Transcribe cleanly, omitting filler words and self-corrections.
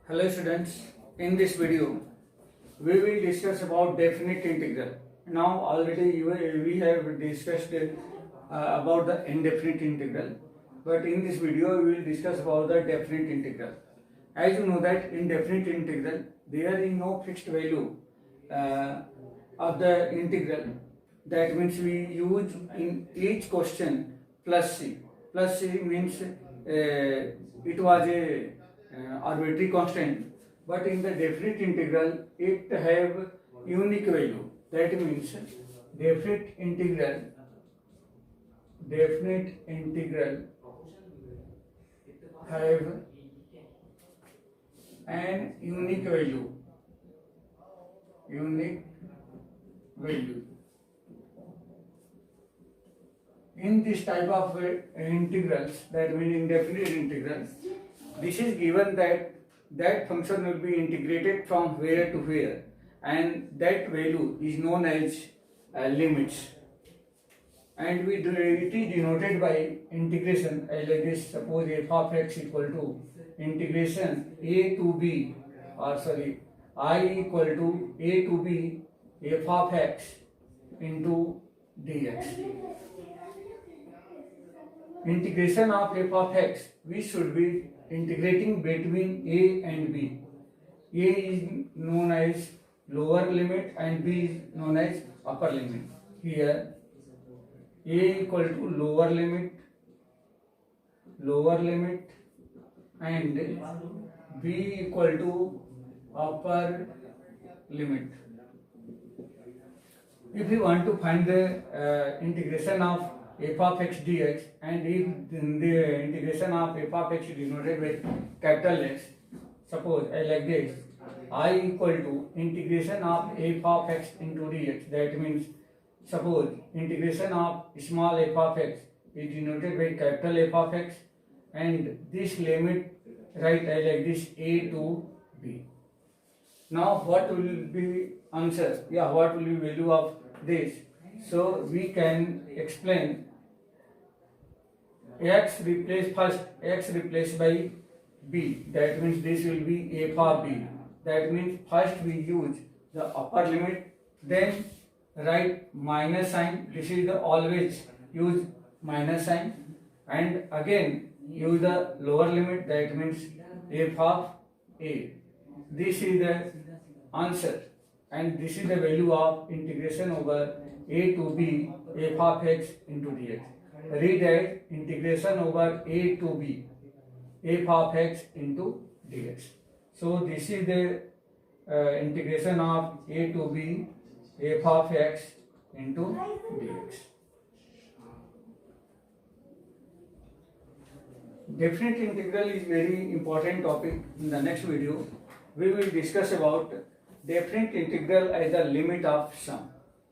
Hello students, in this video we will discuss about definite integral. Now already we have discussed about the indefinite integral, but in this video we will discuss about the definite integral. As you know that in definite integral there is no fixed value of the integral. That means we use in each question plus c. Plus c means it was a arbitrary constant, but in the definite integral it have unique value. That means definite integral have an unique value. In this type of integrals, that means indefinite integrals, this is given that function will be integrated from where to where, and that value is known as limits, and it is denoted by integration as like this. Suppose f of x equal to integration a to b, I equal to a to b f of x into dx. Integration of f of x, we should be integrating between a and b. A is known as lower limit and b is known as upper limit. Here a equal to lower limit and b equal to upper limit. If you want to find the integration of f of x dx, and if the integration of f of x is denoted with capital X, suppose I like this, I equal to integration of f of x into dx. That means suppose integration of small f of x is denoted by capital F of x, and this limit right I like this a to b. Now what will be answer? What will be value of this? So we can explain x replaced by b. That means this will be f of b. That means first we use the upper limit, then write minus sign. This is the always use minus sign, and again use the lower limit. That means f of a. This is the answer, and this is the value of integration over a to b f of x into dx. Read as integration over a to b f of x into dx. So this is the integration of a to b f of x into dx. Definite integral is very important topic. In the next video we will discuss about definite integral as the limit of sum.